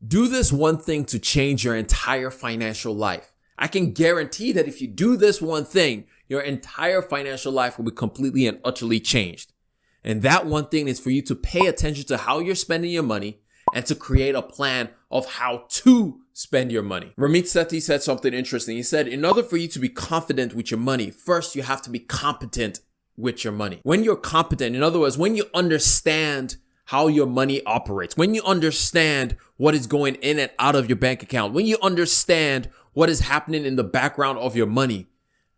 Do this one thing to change your entire financial life. I can guarantee that if you do this one thing, your entire financial life will be completely and utterly changed. And that one thing is for you to pay attention to how you're spending your money and to create a plan of how to spend your money. Ramit Sethi said something interesting. He said, in order for you to be confident with your money, first you have to be competent with your money. When you're competent, in other words, when you understand how your money operates, when you understand what is going in and out of your bank account, when you understand what is happening in the background of your money,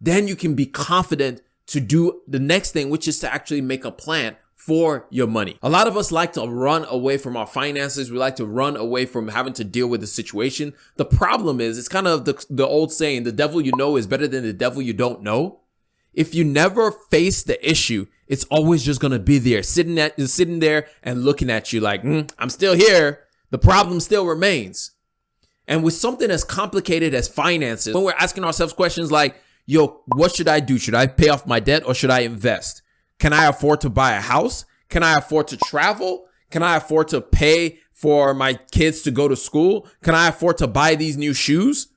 then you can be confident to do the next thing, which is to actually make a plan for your money. A lot of us like to run away from our finances. We like to run away from having to deal with the situation. The problem is, it's kind of the old saying, the devil you know is better than the devil you don't know. If you never face the issue, it's always just going to be there, sitting there and looking at you like, I'm still here. The problem still remains. And with something as complicated as finances, when we're asking ourselves questions like, yo, what should I do? Should I pay off my debt or should I invest? Can I afford to buy a house? Can I afford to travel? Can I afford to pay for my kids to go to school? Can I afford to buy these new shoes?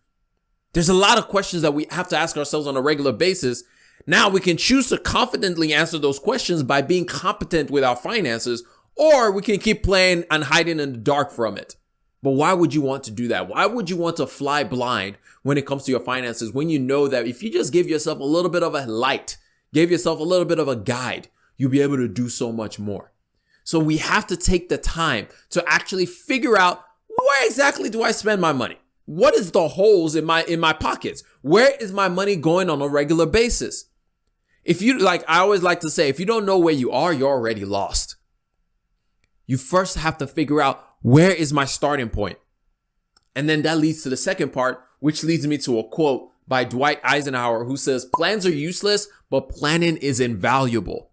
There's a lot of questions that we have to ask ourselves on a regular basis. Now we can choose to confidently answer those questions by being competent with our finances, or we can keep playing and hiding in the dark from it. But why would you want to do that? Why would you want to fly blind when it comes to your finances when you know that if you just give yourself a little bit of a light, give yourself a little bit of a guide, you'll be able to do so much more. So we have to take the time to actually figure out, where exactly do I spend my money? What is the holes in my pockets? Where is my money going on a regular basis? If you, I always like to say, if you don't know where you are, you're already lost. You first have to figure out, where is my starting point? And then that leads to the second part, which leads me to a quote by Dwight Eisenhower, who says, plans are useless, but planning is invaluable.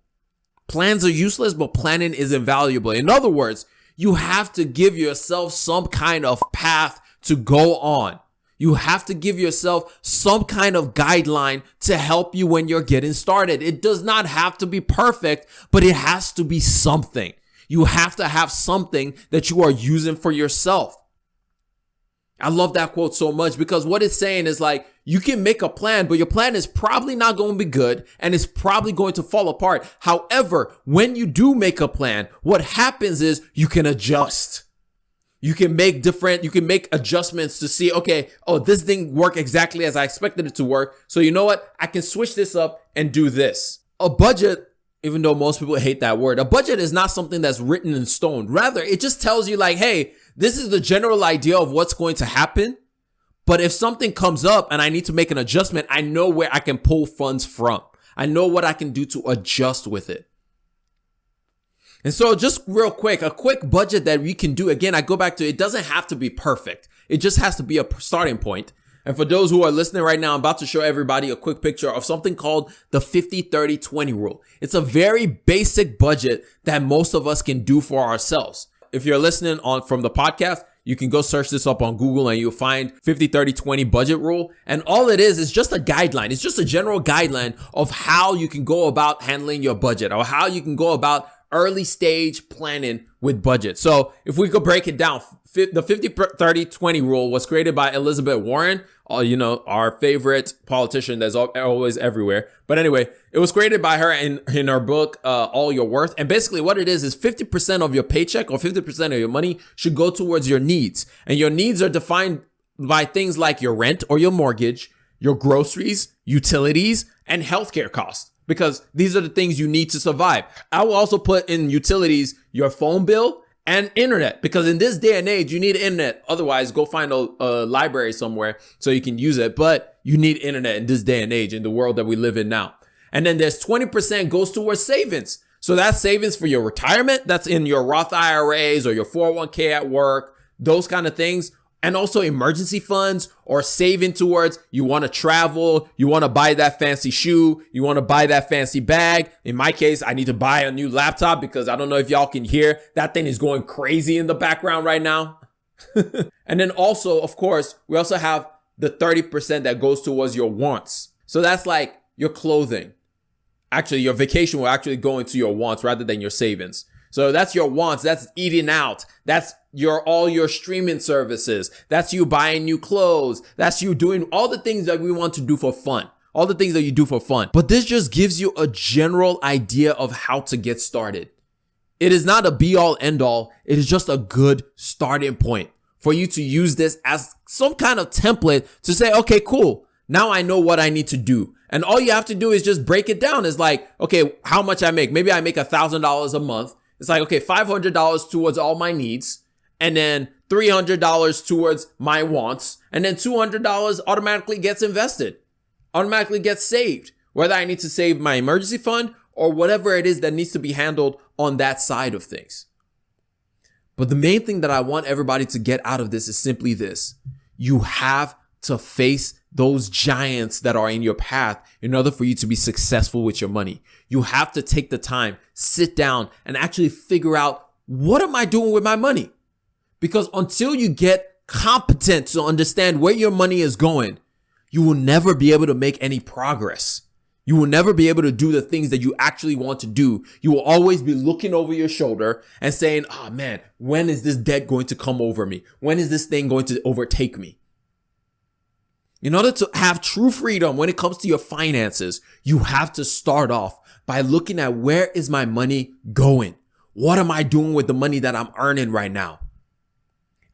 Plans are useless, but planning is invaluable. In other words, you have to give yourself some kind of path to go on. You have to give yourself some kind of guideline to help you when you're getting started. It does not have to be perfect, but it has to be something. You have to have something that you are using for yourself. I love that quote so much because what it's saying is you can make a plan, but your plan is probably not going to be good and it's probably going to fall apart. However, when you do make a plan, what happens is you can adjust. You can make adjustments to see, okay, this didn't work exactly as I expected it to work. So you know what? I can switch this up and do this. A budget, even though most people hate that word, a budget is not something that's written in stone. Rather, it just tells you hey, this is the general idea of what's going to happen. But if something comes up and I need to make an adjustment, I know where I can pull funds from. I know what I can do to adjust with it. And so just real quick, a quick budget that we can do. Again, I go back to, it doesn't have to be perfect. It just has to be a starting point. And for those who are listening right now, I'm about to show everybody a quick picture of something called the 50-30-20 rule. It's a very basic budget that most of us can do for ourselves. If you're listening from the podcast, you can go search this up on Google and you'll find 50-30-20 budget rule. And all it is just a guideline. It's just a general guideline of how you can go about handling your budget or how you can go about early stage planning with budget. So if we could break it down, the 50-30-20 rule was created by Elizabeth Warren, our favorite politician that's always everywhere. But anyway, it was created by her in her book, All Your Worth. And basically what it is 50% of your paycheck or 50% of your money should go towards your needs. And your needs are defined by things like your rent or your mortgage, your groceries, utilities, and healthcare costs. Because these are the things you need to survive. I will also put in utilities, your phone bill and internet, because in this day and age, you need internet. Otherwise, go find a library somewhere so you can use it. But you need internet in this day and age, in the world that we live in now. And then there's 20% goes towards savings. So that's savings for your retirement. That's in your Roth IRAs or your 401k at work, those kind of things. And also emergency funds or saving towards, you want to travel, you want to buy that fancy shoe, you want to buy that fancy bag. In my case, I need to buy a new laptop because I don't know if y'all can hear, that thing is going crazy in the background right now. And then also, of course, we also have the 30% that goes towards your wants. So that's like your clothing. Actually, your vacation will actually go into your wants rather than your savings. So that's your wants. That's eating out. That's all your streaming services. That's you buying new clothes. That's you doing all the things that we want to do for fun. All the things that you do for fun. But this just gives you a general idea of how to get started. It is not a be all end all. It is just a good starting point for you to use this as some kind of template to say, okay, cool. Now I know what I need to do. And all you have to do is just break it down. It's like, okay, how much I make. Maybe I make $1,000 a month. It's like, okay, $500 towards all my needs, and then $300 towards my wants, and then $200 automatically gets invested, automatically gets saved, whether I need to save my emergency fund or whatever it is that needs to be handled on that side of things. But the main thing that I want everybody to get out of this is simply this. You have to face those giants that are in your path in order for you to be successful with your money. You have to take the time, sit down, and actually figure out, what am I doing with my money? Because until you get competent to understand where your money is going, you will never be able to make any progress. You will never be able to do the things that you actually want to do. You will always be looking over your shoulder and saying, oh man, when is this debt going to come over me? When is this thing going to overtake me? In order to have true freedom when it comes to your finances, you have to start off by looking at, where is my money going? What am I doing with the money that I'm earning right now?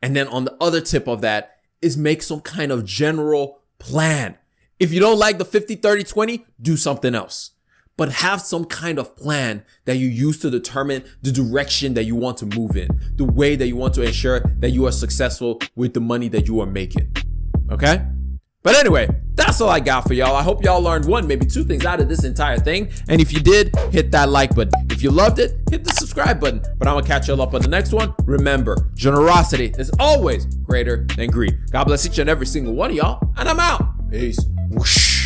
And then on the other tip of that is make some kind of general plan. If you don't like the 50-30-20, do something else. But have some kind of plan that you use to determine the direction that you want to move in, the way that you want to ensure that you are successful with the money that you are making. Okay? But anyway, that's all I got for y'all. I hope y'all learned one, maybe two things out of this entire thing. And if you did, hit that like button. If you loved it, hit the subscribe button. But I'm going to catch y'all up on the next one. Remember, generosity is always greater than greed. God bless each and every single one of y'all. And I'm out. Peace. Whoosh.